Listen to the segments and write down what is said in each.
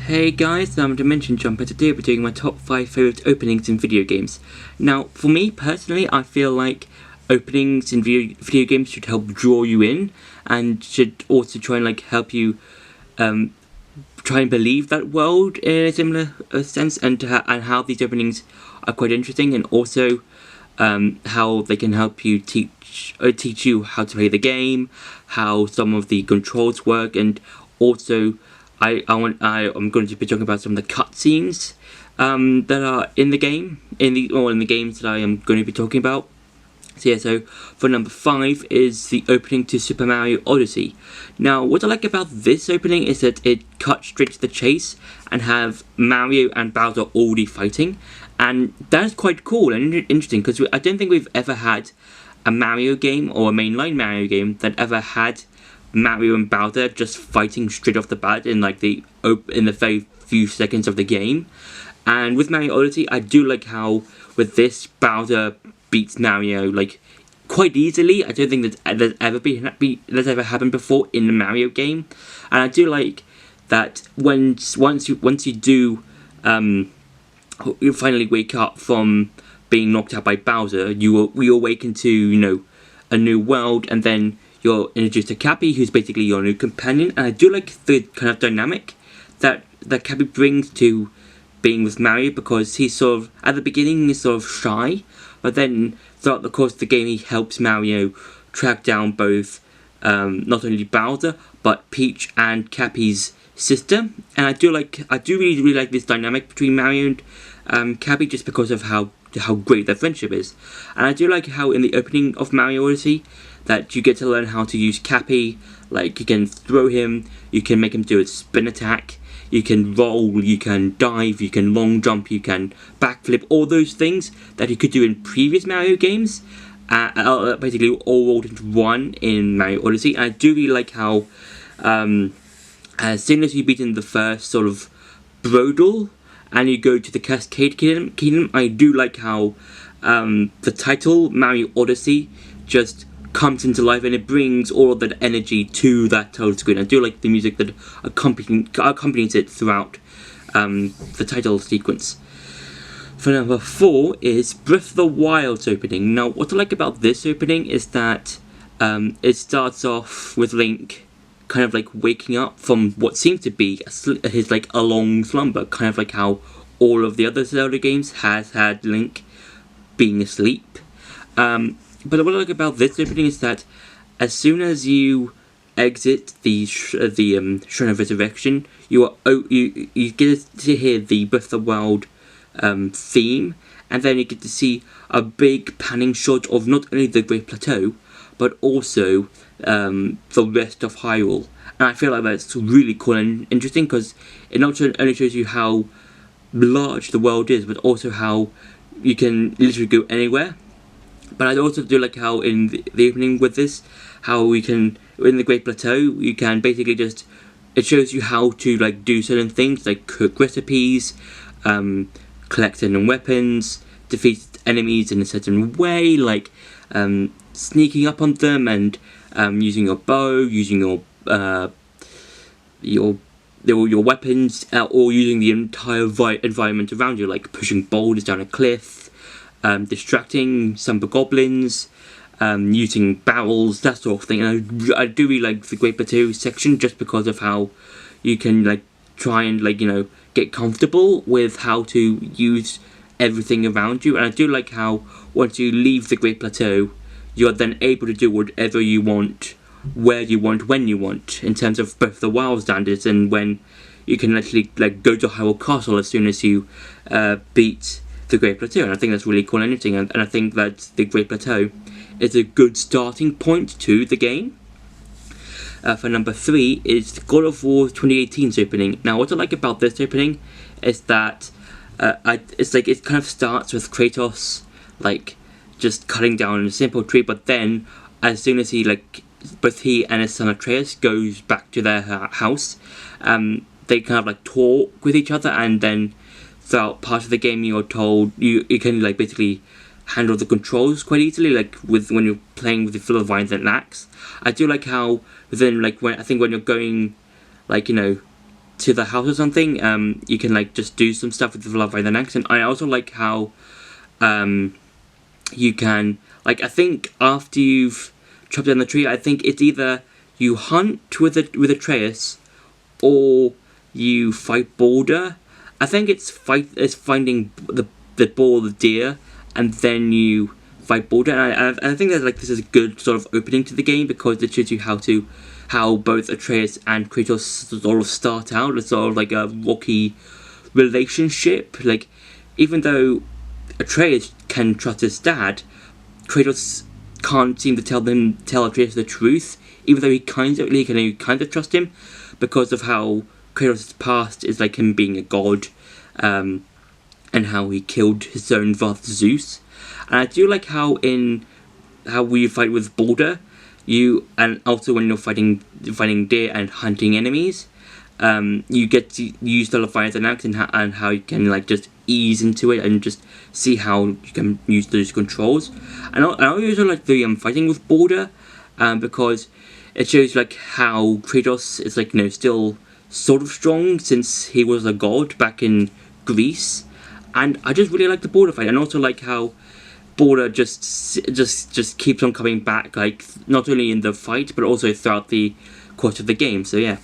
Hey guys, I'm Dimension Jumper. Today we're doing my top 5 favourite openings in video games. Now, for me personally, I feel like openings in video games should help draw you in and should also try and help you try and believe that world in a similar sense, and how these openings are quite interesting, and also how they can help you teach you how to play the game, how some of the controls work, and also I'm going to be talking about some of the cutscenes that are in the game, in the games that I am going to be talking about. So for number 5 is the opening to Super Mario Odyssey. Now, what I like about this opening is that it cuts straight to the chase and have Mario and Bowser already fighting, and that's quite cool and interesting because I don't think we've ever had a Mario game or a mainline Mario game that ever had Mario and Bowser just fighting straight off the bat in the very few seconds of the game. And with Mario Odyssey, I do like how with this Bowser beats Mario quite easily. I don't think that's ever happened before in a Mario game, and I do like that once you do you finally wake up from being knocked out by Bowser, you awaken to a new world, and then you're introduced to Cappy, who's basically your new companion. And I do like the kind of dynamic that Cappy brings to being with Mario, because he's sort of, at the beginning, he's sort of shy, but then throughout the course of the game, he helps Mario track down both not only Bowser, but Peach and Cappy's sister. And I do really like this dynamic between Mario and Cappy, just because of how great their friendship is. And I do like how in the opening of Mario Odyssey that you get to learn how to use Cappy. You can throw him, you can make him do a spin attack, you can roll, you can dive, you can long jump, you can backflip, all those things that you could do in previous Mario games, basically all rolled into one in Mario Odyssey. And I do really like how as soon as you've beaten the first sort of Brodel and you go to the Cascade Kingdom, I do like how the title Mario Odyssey just comes into life, and it brings all of that energy to that title screen. I do like the music that accompanies it throughout the title sequence. For number 4 is Breath of the Wild's opening. Now, what I like about this opening is that it starts off with Link kind of waking up from what seems to be his a long slumber, kind of like how all of the other Zelda games has had Link being asleep. But what I like about this opening is that as soon as you exit the Shrine of Resurrection, you get to hear the Breath of the Wild theme, and then you get to see a big panning shot of not only the Great Plateau, but also the rest of Hyrule. And I feel like that's really cool and interesting, because it not only shows you how large the world is, but also how you can literally go anywhere. But I also do like how in the opening with this, how we can, in the Great Plateau, you can basically it shows you how to do certain things, like cook recipes, collect certain weapons, defeat enemies in a certain way, sneaking up on them and using your bow, using your weapons, or using the entire environment around you, like pushing boulders down a cliff, distracting some goblins, using barrels, that sort of thing. And I do really like the Great Plateau section, just because of how you can try and get comfortable with how to use everything around you. And I do like how once you leave the Great Plateau, you are then able to do whatever you want, where you want, when you want, in terms of both the Wild standards, and when you can actually go to Hyrule Castle as soon as you beat the Great Plateau. And I think that's really cool and interesting, and I think that the Great Plateau is a good starting point to the game. For number 3 is God of War 2018's opening. Now, what I like about this opening is that it kind of starts with Kratos just cutting down a simple tree, but then as soon as he both he and his son Atreus goes back to their house, they kind of talk with each other, and then throughout part of the game you're told you can basically handle the controls quite easily, when you're playing with the Fiddle of Vines and an axe. I do like how then when you're going to the house or something, you can like just do some stuff with the Love Island axe. And I also like how you can, like, I think after you've chopped down the tree, I think it's either you hunt with Atreus or you fight Balder. I think it's finding the ball, the deer, and then you fight Balder. And I think that like this is a good sort of opening to the game, because it shows you how both Atreus and Kratos sort of start out as sort of like a rocky relationship. Like, even though Atreus can trust his dad, Kratos can't seem to tell Atreus the truth, even though he kind of trust him, because of how Kratos' past is like him being a god, and how he killed his own father Zeus. And I do like how we fight with Balder, and also when you're fighting deer and hunting enemies, you get to use the Leviathan axe and how you can like just ease into it and just see how you can use those controls. And I also like the fighting with Balder, because it shows like how Kratos is like, you know, still sort of strong since he was a god back in Greece. And I just really like the Balder fight, and also like how Balder just keeps on coming back, like not only in the fight but also throughout the course of the game. So yeah.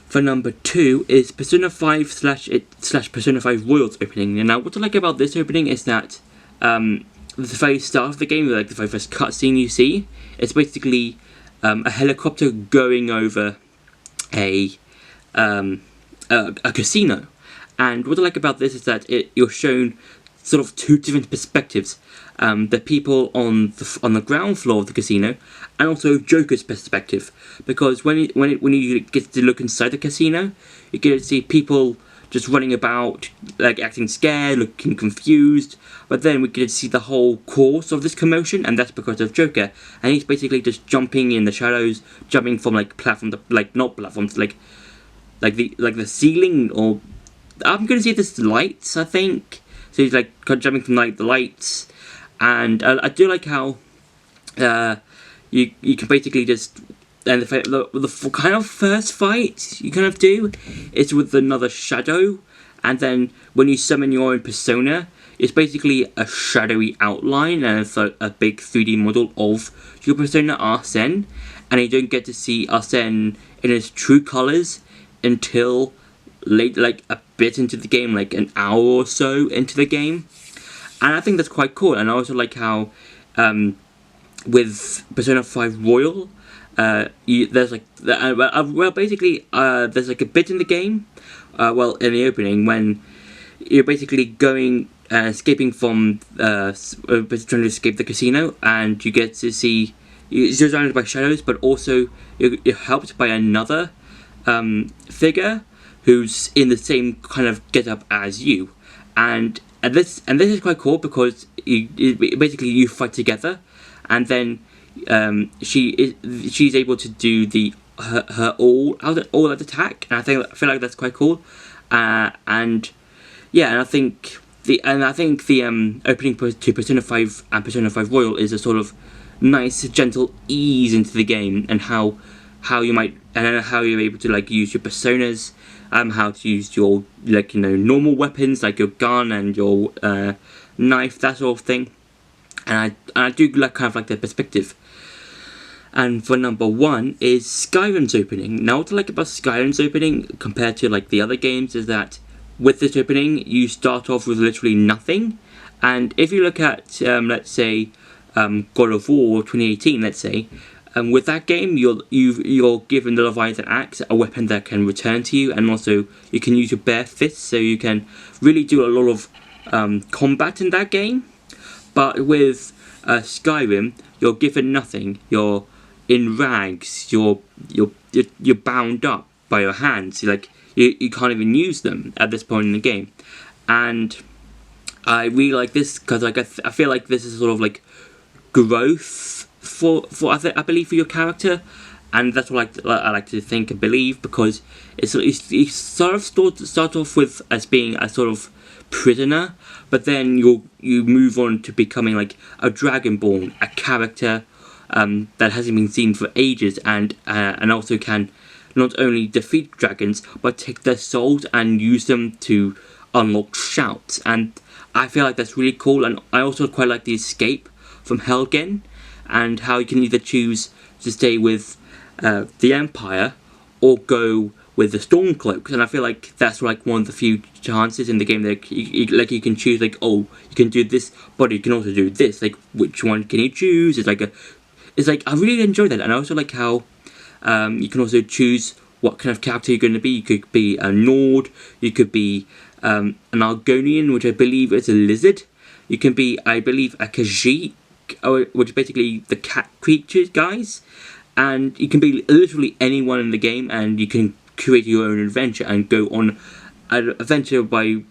For number 2 is Persona 5 / Persona 5 Royals opening. And now what I like about this opening is that the very start of the game, like the very first cutscene you see, it's basically a helicopter going over a casino. And what I like about this is that you're shown sort of 2 different perspectives. The people on the ground floor of the casino, and also Joker's perspective. Because when you get to look inside the casino, you get to see people just running about, like acting scared, looking confused. But then we get to see the whole course of this commotion, and that's because of Joker. And he's basically just jumping in the shadows, jumping from like platform to like not platforms, like the ceiling, or I'm gonna say this lights, I think. So he's like jumping from like the lights, and I do like how you can basically just, and the kind of first fight you kind of do is with another shadow, and then when you summon your own persona, it's basically a shadowy outline, and it's like a big 3D model of your persona Arsene, and you don't get to see Arsene in his true colours until late, like a bit into the game, like an hour or so into the game. And I think that's quite cool. And I also like how with Persona 5 Royal, there's like basically there's like a bit in the game, in the opening, when you're basically going escaping from trying to escape the casino, and you get to see you're surrounded by shadows, but also you're helped by another figure who's in the same kind of get-up as you, and this is quite cool, because basically you fight together, and then she's able to do her all-out attack, and I feel like that's quite cool, and I think the opening to Persona 5 and Persona 5 Royal is a sort of nice, gentle ease into the game, and how you're able to like use your personas, how to use your normal weapons like your gun and your knife, that sort of thing. And I do like kind of like their perspective. And for number 1 is Skyrim's opening. Now what I like about Skyrim's opening compared to like the other games is that with this opening you start off with literally nothing. And if you look at let's say God of War 2018, let's say, with that game, you're given the Leviathan axe, a weapon that can return to you, and also you can use your bare fists, so you can really do a lot of combat in that game. But with Skyrim, you're given nothing. You're in rags. You're bound up by your hands. You can't even use them at this point in the game. And I really like this because I feel like this is sort of like growth for I believe for your character, and that's what I like to think and believe, because you sort of start off with as being a sort of prisoner, but then you move on to becoming like a dragonborn, a character that hasn't been seen for ages, and also can not only defeat dragons, but take their souls and use them to unlock shouts. And I feel like that's really cool, and I also quite like the escape from Helgen, and how you can either choose to stay with the Empire or go with the Stormcloaks. And I feel like that's like one of the few chances in the game that you can choose, like, oh, you can do this, but you can also do this. Like, which one can you choose? It's like I really enjoy that, and I also like how you can also choose what kind of character you're going to be. You could be a Nord, you could be an Argonian, which I believe is a lizard. You can be, I believe, a Khajiit, which is basically the cat creatures guys. And you can be literally anyone in the game, and you can create your own adventure and go on an adventure by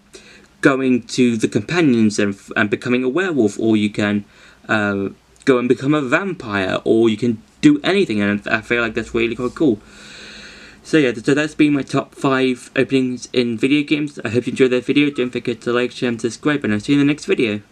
going to the companions and becoming a werewolf, or you can go and become a vampire, or you can do anything, and I feel like that's really quite cool. So yeah, so that's been my top 5 openings in video games. I hope you enjoyed that video. Don't forget to like, share and subscribe, and I'll see you in the next video.